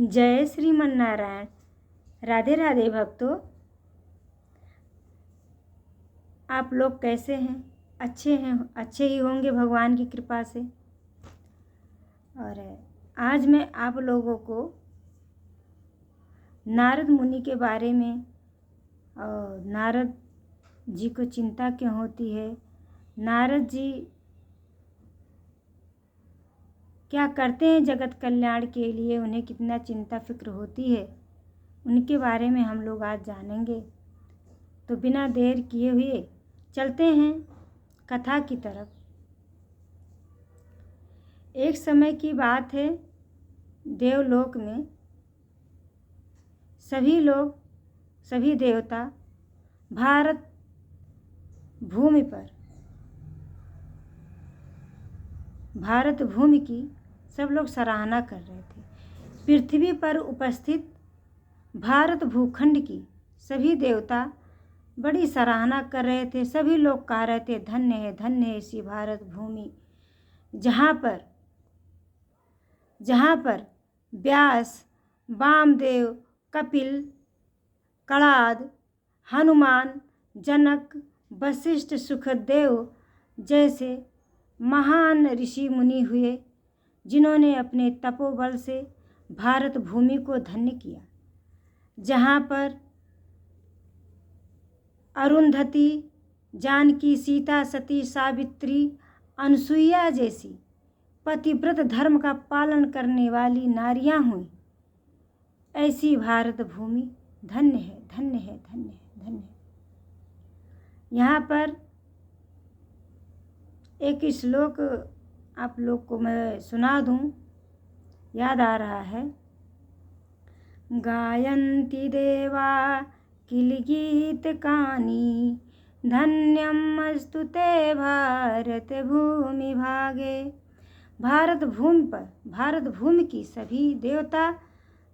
जय श्रीमन नारायण। राधे राधे भक्तों, आप लोग कैसे हैं? अच्छे हैं, अच्छे ही होंगे भगवान की कृपा से। और आज मैं आप लोगों को नारद मुनि के बारे में और नारद जी को चिंता क्यों होती है, नारद जी क्या करते हैं जगत कल्याण के लिए, उन्हें कितना चिंता फिक्र होती है, उनके बारे में हम लोग आज जानेंगे। तो बिना देर किए हुए चलते हैं कथा की तरफ। एक समय की बात है, देवलोक में सभी लोग, सभी देवता भारत भूमि की सब लोग सराहना कर रहे थे। पृथ्वी पर उपस्थित भारत भूखंड की सभी देवता बड़ी सराहना कर रहे थे। सभी लोग कह रहे थे, धन्य है ऐसी भारत भूमि, जहाँ पर व्यास, वामदेव, कपिल, कणाद, हनुमान, जनक, वशिष्ठ, सुखदेव जैसे महान ऋषि मुनि हुए, जिन्होंने अपने तपोबल से भारत भूमि को धन्य किया। जहाँ पर अरुंधति, जानकी, सीता, सती, सावित्री, अनसुईया जैसी पतिव्रत धर्म का पालन करने वाली नारियां हुई। ऐसी भारत भूमि धन्य है, धन्य है, धन्य है, धन्य है। यहाँ पर एक श्लोक आप लोग को मैं सुना दूं, याद आ रहा है। गायन्ति देवा किल गीतकानि, धन्यमस्तु ते भारत भूमि भागे। भारत भूमि की सभी देवता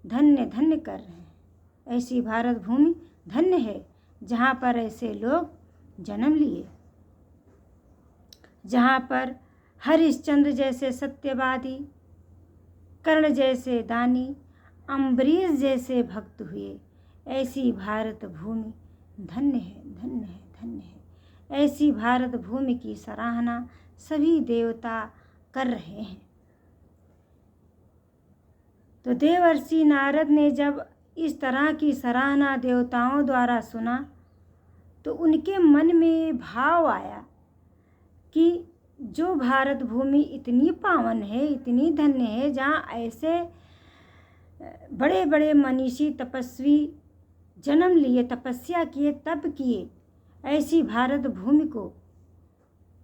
धन्य धन्य कर रहे हैं। ऐसी भारत भूमि धन्य है जहाँ पर ऐसे लोग जन्म लिए, जहाँ पर हरिश्चंद्र जैसे सत्यवादी, कर्ण जैसे दानी, अम्बरीश जैसे भक्त हुए। ऐसी भारत भूमि धन्य है, धन्य है, धन्य है। ऐसी भारत भूमि की सराहना सभी देवता कर रहे हैं। तो देवर्षि नारद ने जब इस तरह की सराहना देवताओं द्वारा सुना तो उनके मन में भाव आया कि जो भारत भूमि इतनी पावन है, इतनी धन्य है, जहाँ ऐसे बड़े बड़े मनीषी तपस्वी जन्म लिए, तपस्या किए, तप किए, ऐसी भारत भूमि को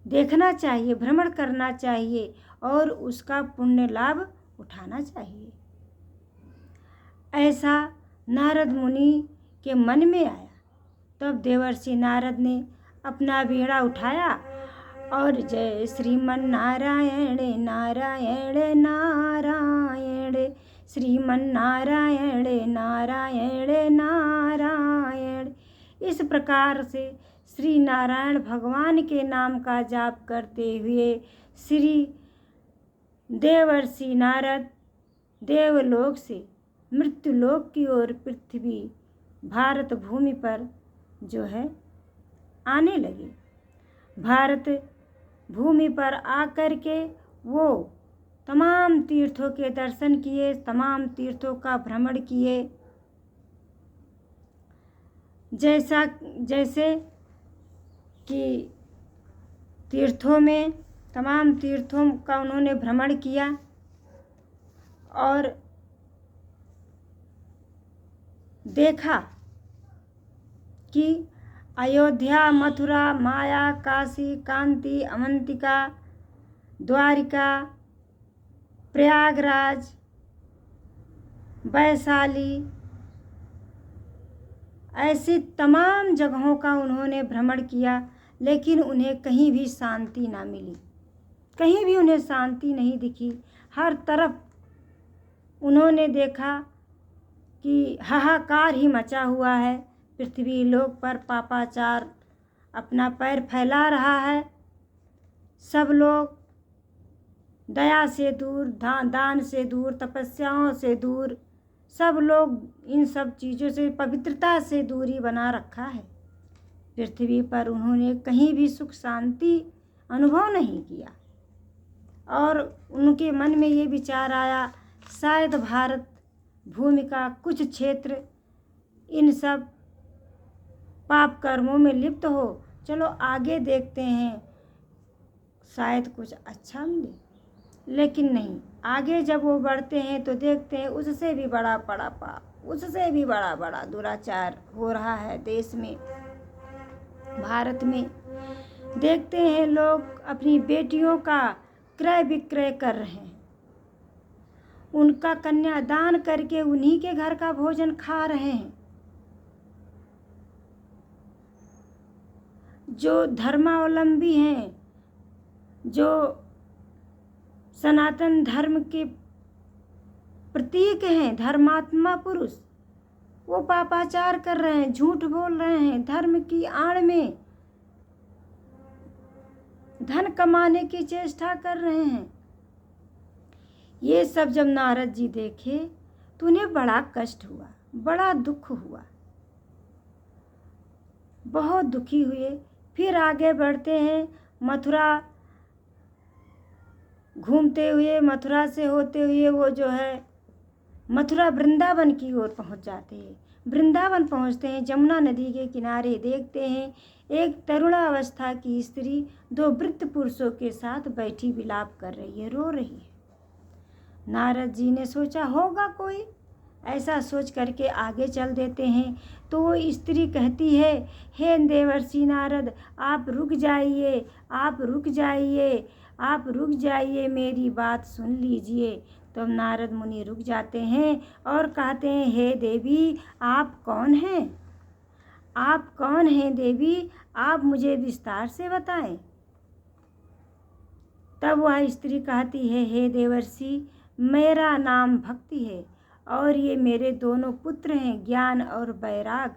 देखना चाहिए, भ्रमण करना चाहिए और उसका पुण्य लाभ उठाना चाहिए। ऐसा नारद मुनि के मन में आया। तब देवर्षि नारद ने अपना बीड़ा उठाया और जय श्रीमन नारायण नारायण नारायण, श्रीमन नारायण नारायण नारायण, इस प्रकार से श्री नारायण भगवान के नाम का जाप करते हुए श्री देवर्षि नारद देवलोक से मृत्युलोक की ओर पृथ्वी भारत भूमि पर जो है आने लगे। भारत भूमि पर आकर के वो तमाम तीर्थों के दर्शन किए, तमाम तीर्थों का भ्रमण किए। जैसे कि तीर्थों में, तमाम तीर्थों का उन्होंने भ्रमण किया और देखा कि अयोध्या, मथुरा, माया, काशी, कांति, अवंतिका, द्वारिका, प्रयागराज, वैशाली, ऐसी तमाम जगहों का उन्होंने भ्रमण किया, लेकिन उन्हें कहीं भी शांति ना मिली, कहीं भी उन्हें शांति नहीं दिखी। हर तरफ उन्होंने देखा कि हाहाकार ही मचा हुआ है। पृथ्वी लोक पर पापाचार अपना पैर फैला रहा है। सब लोग दया से दूर, दान से दूर, तपस्याओं से दूर, सब लोग इन सब चीज़ों से, पवित्रता से दूरी बना रखा है। पृथ्वी पर उन्होंने कहीं भी सुख शांति अनुभव नहीं किया। और उनके मन में ये विचार आया, शायद भारत भूमि का कुछ क्षेत्र इन सब पाप कर्मों में लिप्त हो। चलो आगे देखते हैं, शायद कुछ अच्छा मिले। लेकिन नहीं, आगे जब वो बढ़ते हैं तो देखते हैं उससे भी बड़ा पाप, उससे भी बड़ा दुराचार हो रहा है देश में, भारत में। देखते हैं लोग अपनी बेटियों का क्रय विक्रय कर रहे हैं, उनका कन्यादान करके उन्हीं के घर का भोजन खा रहे हैं। जो धर्मावलंबी हैं, जो सनातन धर्म के प्रतीक हैं, धर्मात्मा पुरुष, वो पापाचार कर रहे हैं, झूठ बोल रहे हैं, धर्म की आड़ में धन कमाने की चेष्टा कर रहे हैं। ये सब जब नारद जी देखे तो उन्हें बड़ा कष्ट हुआ, बड़ा दुख हुआ, बहुत दुखी हुए। फिर आगे बढ़ते हैं, मथुरा घूमते हुए, मथुरा से होते हुए वो जो है मथुरा वृंदावन की ओर पहुंच जाते हैं। वृंदावन पहुंचते हैं, जमुना नदी के किनारे देखते हैं एक तरुणावस्था की स्त्री दो वृद्ध पुरुषों के साथ बैठी विलाप कर रही है, रो रही है। नारद जी ने सोचा होगा कोई, ऐसा सोच करके आगे चल देते हैं। तो वो स्त्री कहती है, हे देवर्षि नारद, आप रुक जाइए, आप रुक जाइए, आप रुक जाइए, मेरी बात सुन लीजिए। तो नारद मुनि रुक जाते हैं और कहते हैं, हे देवी, आप कौन हैं? आप कौन हैं देवी? आप मुझे विस्तार से बताएं। तब वह स्त्री कहती है, हे देवर्षि, मेरा नाम भक्ति है और ये मेरे दोनों पुत्र हैं, ज्ञान और वैराग।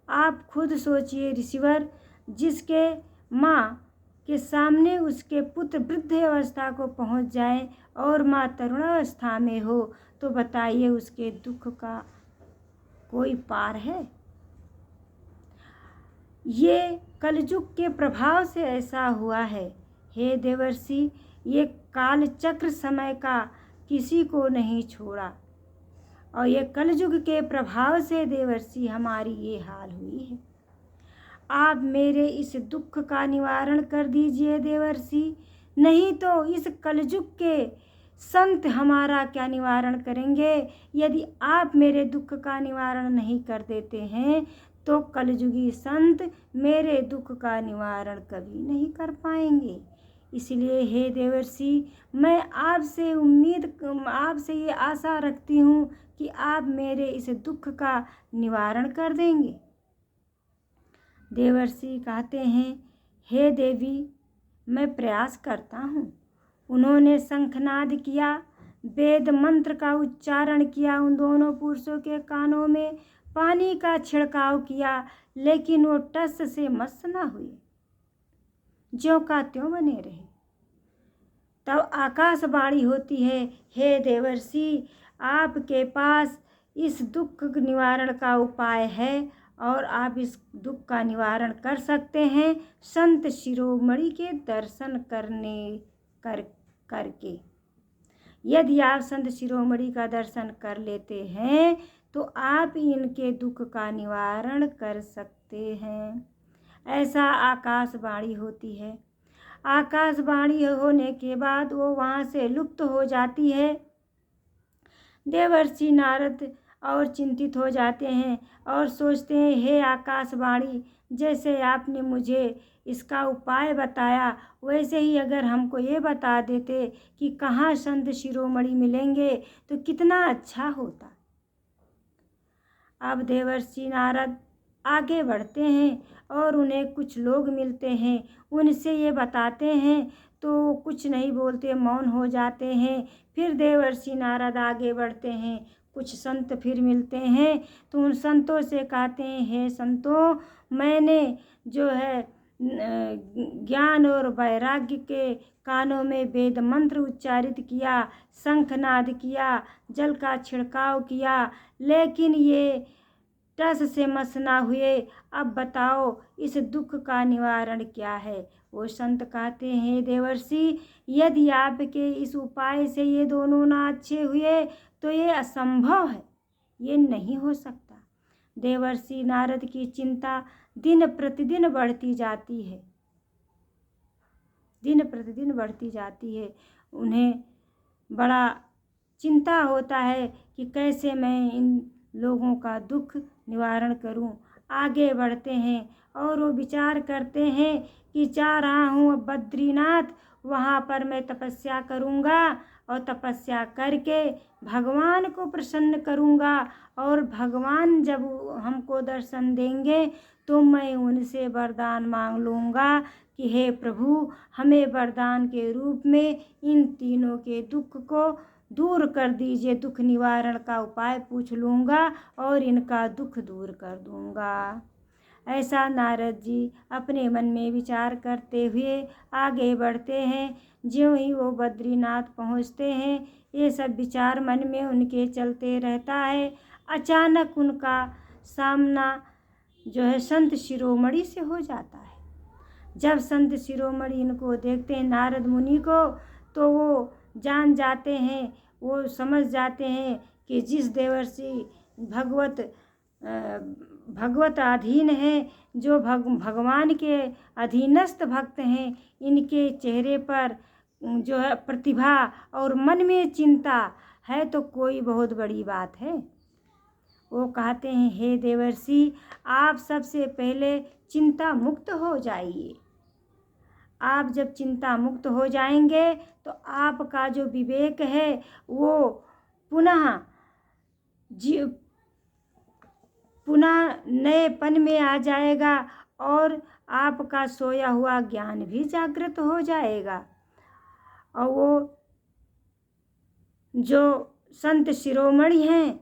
आप खुद सोचिए ऋषिवर, जिसके माँ के सामने उसके पुत्र वृद्ध अवस्था को पहुँच जाए और माँ तरुणावस्था में हो, तो बताइए उसके दुख का कोई पार है? ये कलयुग के प्रभाव से ऐसा हुआ है। हे देवर्षि, ये काल चक्र समय का किसी को नहीं छोड़ा और ये कलयुग के प्रभाव से देवर्षि हमारी ये हाल हुई है। आप मेरे इस दुख का निवारण कर दीजिए देवर्षि, नहीं तो इस कलयुग के संत हमारा क्या निवारण करेंगे। यदि आप मेरे दुख का निवारण नहीं कर देते हैं तो कलयुगी संत मेरे दुख का निवारण कभी नहीं कर पाएंगे। इसलिए हे देवर्षि, मैं आपसे ये आशा रखती हूँ कि आप मेरे इस दुख का निवारण कर देंगे। देवर्षि कहते हैं, हे देवी, मैं प्रयास करता हूँ। उन्होंने शंखनाद किया, वेद मंत्र का उच्चारण किया, उन दोनों पुरुषों के कानों में पानी का छिड़काव किया, लेकिन वो टस से मस न हुए, ज्यों का त्यों बने रहे। तब आकाशवाणी होती है, हे देवर्षि, आपके पास इस दुख निवारण का उपाय है और आप इस दुख का निवारण कर सकते हैं संत शिरोमणि के दर्शन करके। यदि आप संत शिरोमणि का दर्शन कर लेते हैं तो आप इनके दुख का निवारण कर सकते हैं। ऐसा आकाशवाणी होती है। आकाशवाणी होने के बाद वो वहाँ से लुप्त हो जाती है। देवर्षि नारद और चिंतित हो जाते हैं और सोचते हैं, हे आकाशवाणी, जैसे आपने मुझे इसका उपाय बताया वैसे ही अगर हमको ये बता देते कि कहाँ संत शिरोमणि मिलेंगे तो कितना अच्छा होता। अब देवर्षि नारद आगे बढ़ते हैं और उन्हें कुछ लोग मिलते हैं, उनसे ये बताते हैं तो कुछ नहीं बोलते, मौन हो जाते हैं। फिर देवर्षि नारद आगे बढ़ते हैं, कुछ संत फिर मिलते हैं तो उन संतों से कहते हैं, हे संतों, मैंने जो है ज्ञान और वैराग्य के कानों में वेद मंत्र उच्चारित किया, शंखनाद किया, जल का छिड़काव किया, लेकिन ये टस से मस ना हुए। अब बताओ इस दुख का निवारण क्या है? वो संत कहते हैं, देवर्षि, यदि आपके इस उपाय से ये दोनों ना अच्छे हुए तो ये असंभव है, ये नहीं हो सकता। देवर्षि नारद की चिंता दिन प्रतिदिन बढ़ती जाती है, दिन प्रतिदिन बढ़ती जाती है। उन्हें बड़ा चिंता होता है कि कैसे मैं इन लोगों का दुख निवारण करूं। आगे बढ़ते हैं और वो विचार करते हैं कि जा रहा हूँ अब बद्रीनाथ, वहाँ पर मैं तपस्या करूँगा और तपस्या करके भगवान को प्रसन्न करूँगा, और भगवान जब हमको दर्शन देंगे तो मैं उनसे वरदान मांग लूँगा कि हे प्रभु, हमें वरदान के रूप में इन तीनों के दुख को दूर कर दीजिए। दुख निवारण का उपाय पूछ लूँगा और इनका दुख दूर कर दूँगा। ऐसा नारद जी अपने मन में विचार करते हुए आगे बढ़ते हैं। ज्यों ही वो बद्रीनाथ पहुँचते हैं, ये सब विचार मन में उनके चलते रहता है। अचानक उनका सामना जो है संत शिरोमणि से हो जाता है। जब संत शिरोमणि इनको देखते हैं, नारद मुनि को, तो वो जान जाते हैं, वो समझ जाते हैं कि जिस देवर्षि भगवत अधीन है, जो भगवान के अधीनस्थ भक्त हैं, इनके चेहरे पर जो है प्रतिभा और मन में चिंता है तो कोई बहुत बड़ी बात है। वो कहते हैं, हे देवर्षि, आप सबसे पहले चिंता मुक्त हो जाइए। आप जब चिंता मुक्त हो जाएंगे तो आपका जो विवेक है वो पुनः नएपन में आ जाएगा और आपका सोया हुआ ज्ञान भी जागृत हो जाएगा। और वो जो संत शिरोमणि हैं,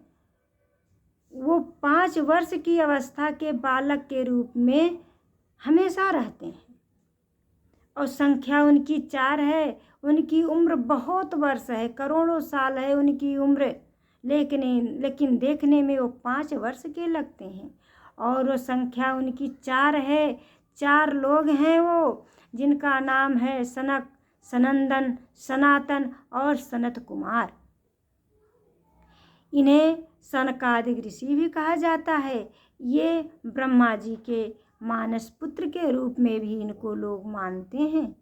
वो 5 वर्ष की अवस्था के बालक के रूप में हमेशा रहते हैं और संख्या उनकी 4 है। उनकी उम्र बहुत वर्ष है, करोड़ों साल है उनकी उम्र, लेकिन देखने में वो 5 वर्ष के लगते हैं। और वो संख्या उनकी 4 है। 4 लोग हैं वो, जिनका नाम है सनक, सनंदन, सनातन और सनत कुमार। इन्हें सनकादिक ऋषि भी कहा जाता है। ये ब्रह्मा जी के मानस पुत्र के रूप में भी इनको लोग मानते हैं।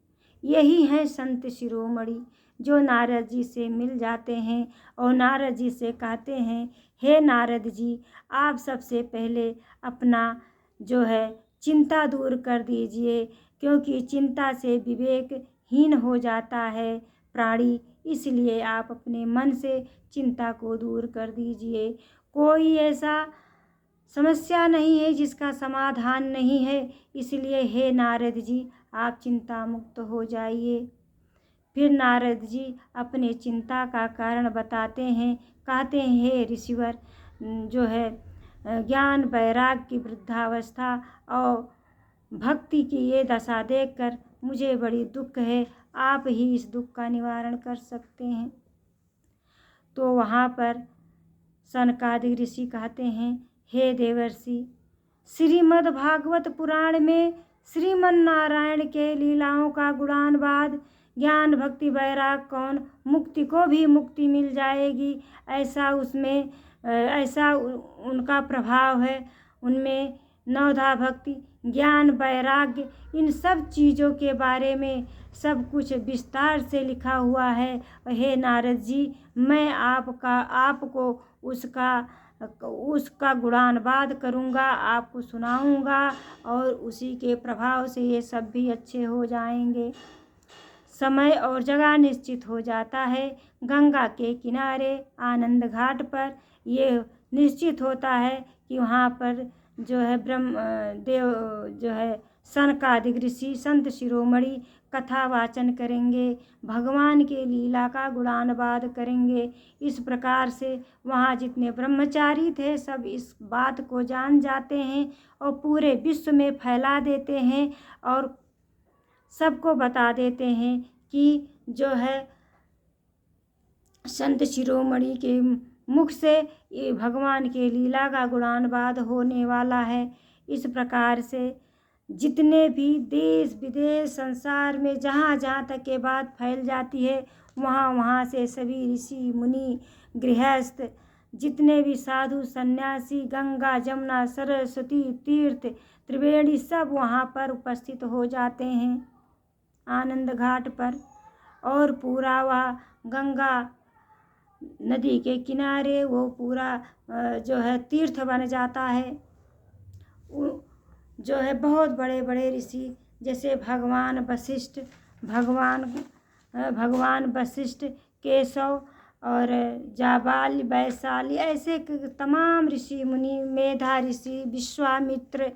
यही हैं संत शिरोमणि, जो नारद जी से मिल जाते हैं और नारद जी से कहते हैं, हे नारद जी, आप सबसे पहले अपना जो है चिंता दूर कर दीजिए, क्योंकि चिंता से विवेकहीन हो जाता है प्राणी, इसलिए आप अपने मन से चिंता को दूर कर दीजिए। कोई ऐसा समस्या नहीं है जिसका समाधान नहीं है, इसलिए हे नारद जी, आप चिंता मुक्त हो जाइए। फिर नारद जी अपने चिंता का कारण बताते हैं। कहते हैं, हे ऋषिवर, जो है ज्ञान वैराग्य की वृद्धावस्था और भक्ति की ये दशा देखकर मुझे बड़ी दुख है, आप ही इस दुख का निवारण कर सकते हैं। तो वहाँ पर सनकादिक ऋषि कहते हैं, हे देवर्षि, श्रीमद् भागवत पुराण में श्रीमन नारायण के लीलाओं का गुणानुवाद, ज्ञान भक्ति वैराग कौन, मुक्ति को भी मुक्ति मिल जाएगी, ऐसा उनका प्रभाव है। उनमें नवधा भक्ति, ज्ञान वैराग्य, इन सब चीज़ों के बारे में सब कुछ विस्तार से लिखा हुआ है। हे नारद जी, मैं आपको उसका गुणानुवाद करूँगा, आपको सुनाऊँगा और उसी के प्रभाव से ये सब भी अच्छे हो जाएंगे। समय और जगह निश्चित हो जाता है। गंगा के किनारे आनंद घाट पर ये निश्चित होता है कि वहाँ पर जो है ब्रह्मदेव जो है सनकादिक ऋषि संत शिरोमणि कथा वाचन करेंगे, भगवान के लीला का गुणानुवाद करेंगे। इस प्रकार से वहाँ जितने ब्रह्मचारी थे सब इस बात को जान जाते हैं और पूरे विश्व में फैला देते हैं और सबको बता देते हैं कि जो है संत शिरोमणि के मुख से ये भगवान के लीला का गुणानुवाद होने वाला है। इस प्रकार से जितने भी देश विदेश संसार में जहाँ जहाँ तक ये बात फैल जाती है वहाँ वहाँ से सभी ऋषि मुनि गृहस्थ जितने भी साधु सन्यासी गंगा जमुना सरस्वती तीर्थ त्रिवेणी सब वहाँ पर उपस्थित हो जाते हैं आनंद घाट पर। और पूरा वह गंगा नदी के किनारे वो पूरा जो है तीर्थ बन जाता है। जो है बहुत बड़े बड़े ऋषि जैसे भगवान वशिष्ठ केशव और जाबाल वैशाली ऐसे तमाम ऋषि मुनि मेधा ऋषि विश्वामित्र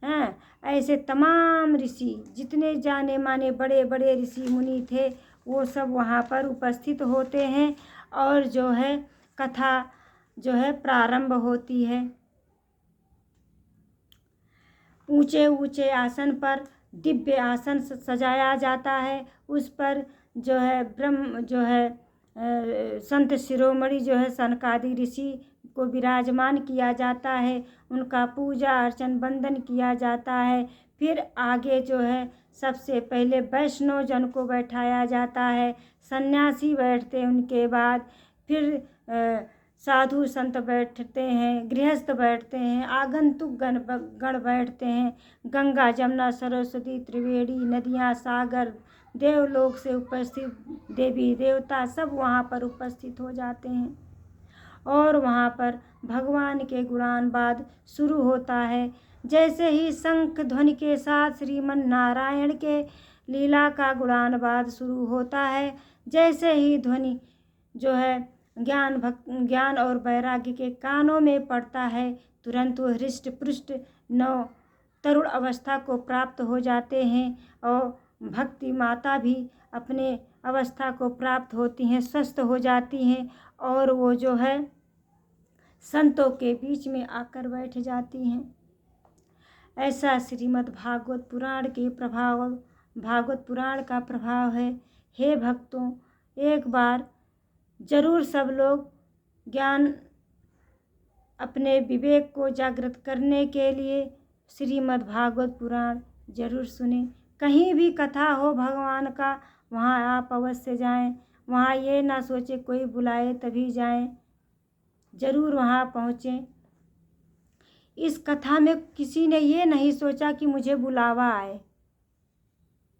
हैं ऐसे तमाम ऋषि जितने जाने माने बड़े बड़े ऋषि मुनि थे वो सब वहाँ पर उपस्थित होते हैं और जो है कथा जो है प्रारंभ होती है। ऊंचे ऊंचे आसन पर दिव्य आसन सजाया जाता है। उस पर जो है संत शिरोमणि जो है सनकादि ऋषि को विराजमान किया जाता है। उनका पूजा अर्चन वंदन किया जाता है। फिर आगे जो है सबसे पहले वैष्णव जन को बैठाया जाता है, सन्यासी बैठते हैं, उनके बाद फिर साधु संत बैठते हैं, गृहस्थ बैठते हैं, आगंतुक गण बैठते हैं। गंगा जमुना सरस्वती त्रिवेणी नदियाँ सागर देवलोक से उपस्थित देवी देवता सब वहाँ पर उपस्थित हो जाते हैं और वहाँ पर भगवान के गुणानुवाद शुरू होता है। जैसे ही शंख ध्वनि के साथ श्रीमन नारायण के लीला का गुणानुवाद शुरू होता है, जैसे ही ध्वनि जो है ज्ञान और वैराग्य के कानों में पड़ता है तुरंत वो हृष्ट पुष्ट नव तरुण अवस्था को प्राप्त हो जाते हैं और भक्ति माता भी अपने अवस्था को प्राप्त होती हैं, स्वस्थ हो जाती हैं और वो जो है संतों के बीच में आकर बैठ जाती हैं। ऐसा श्रीमद् भागवत पुराण के भागवत पुराण का प्रभाव है। हे भक्तों, एक बार जरूर सब लोग ज्ञान अपने विवेक को जागृत करने के लिए श्रीमद् भागवत पुराण जरूर सुने। कहीं भी कथा हो भगवान का वहाँ आप अवश्य जाएं। वहाँ ये ना सोचे कोई बुलाए तभी जाएं, जरूर वहाँ पहुँचें। इस कथा में किसी ने ये नहीं सोचा कि मुझे बुलावा आए,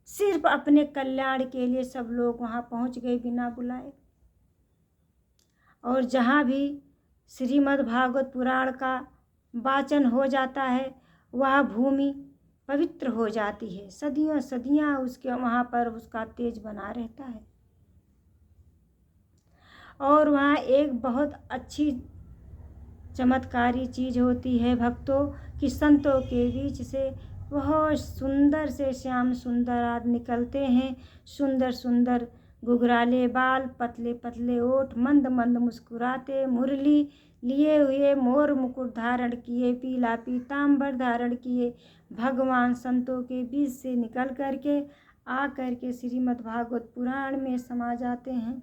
सिर्फ अपने कल्याण के लिए सब लोग वहाँ पहुँच गए बिना बुलाए। और जहाँ भी श्रीमद् भागवत पुराण का वाचन हो जाता है वह भूमि पवित्र हो जाती है, सदियों सदियाँ उसके वहाँ पर उसका तेज बना रहता है। और वहाँ एक बहुत अच्छी चमत्कारी चीज़ होती है भक्तों कि संतों के बीच से बहुत सुंदर से श्याम सुंदर आदमी निकलते हैं। सुंदर सुंदर घुघराले बाल, पतले पतले ओठ, मंद मंद मुस्कुराते, मुरली लिए हुए, मोर मुकुट धारण किए, पीला पीताम्बर धारण किए भगवान संतों के बीच से निकल करके आ करके श्रीमद् भागवत पुराण में समा जाते हैं।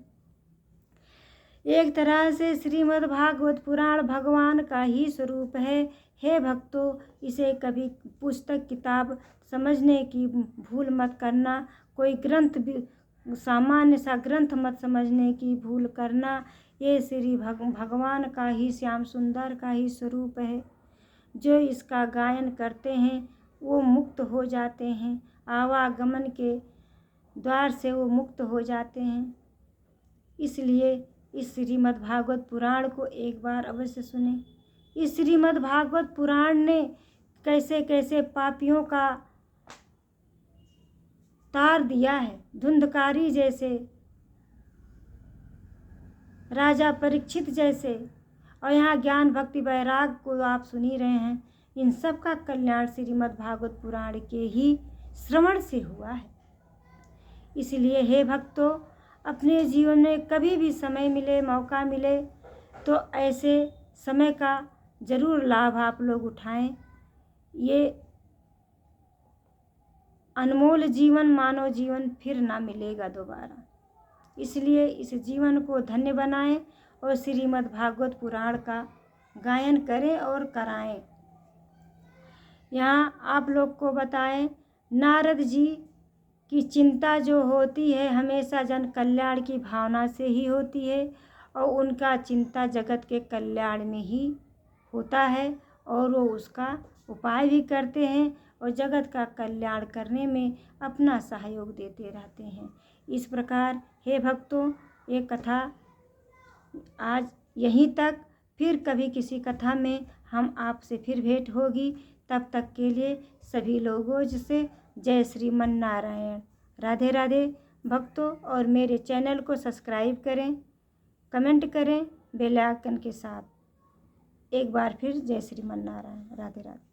एक तरह से श्रीमद् भागवत पुराण भगवान का ही स्वरूप है। हे भक्तों, इसे कभी पुस्तक किताब समझने की भूल मत करना, कोई ग्रंथ भी सामान्य सा ग्रंथ मत समझने की भूल करना। ये श्री भगवान का ही श्याम सुंदर का ही स्वरूप है। जो इसका गायन करते हैं वो मुक्त हो जाते हैं, आवागमन के द्वार से वो मुक्त हो जाते हैं। इसलिए इस श्रीमद् भागवत पुराण को एक बार अवश्य सुने। इस श्रीमद् भागवत पुराण ने कैसे कैसे पापियों का तार दिया है। धुंधकारी जैसे, राजा परीक्षित जैसे, और यहाँ ज्ञान भक्ति वैराग को आप सुन ही रहे हैं। इन सब का कल्याण श्रीमद् भागवत पुराण के ही श्रवण से हुआ है। इसलिए हे भक्तों, अपने जीवन में कभी भी समय मिले, मौका मिले तो ऐसे समय का ज़रूर लाभ आप लोग उठाएं। ये अनमोल जीवन, मानव जीवन फिर ना मिलेगा दोबारा। इसलिए इस जीवन को धन्य बनाएं और श्रीमद् भागवत पुराण का गायन करें और कराएं। यहाँ आप लोग को बताएं, नारद जी की चिंता जो होती है हमेशा जन कल्याण की भावना से ही होती है और उनका चिंता जगत के कल्याण में ही होता है और वो उसका उपाय भी करते हैं और जगत का कल्याण करने में अपना सहयोग देते रहते हैं। इस प्रकार हे भक्तों, ये कथा आज यहीं तक। फिर कभी किसी कथा में हम आपसे फिर भेंट होगी। तब तक के लिए सभी लोगों से जय श्रीमन नारायण। राधे राधे भक्तों, और मेरे चैनल को सब्सक्राइब करें, कमेंट करें बेल आइकन के साथ। एक बार फिर जय श्रीमन नारायण। राधे राधे।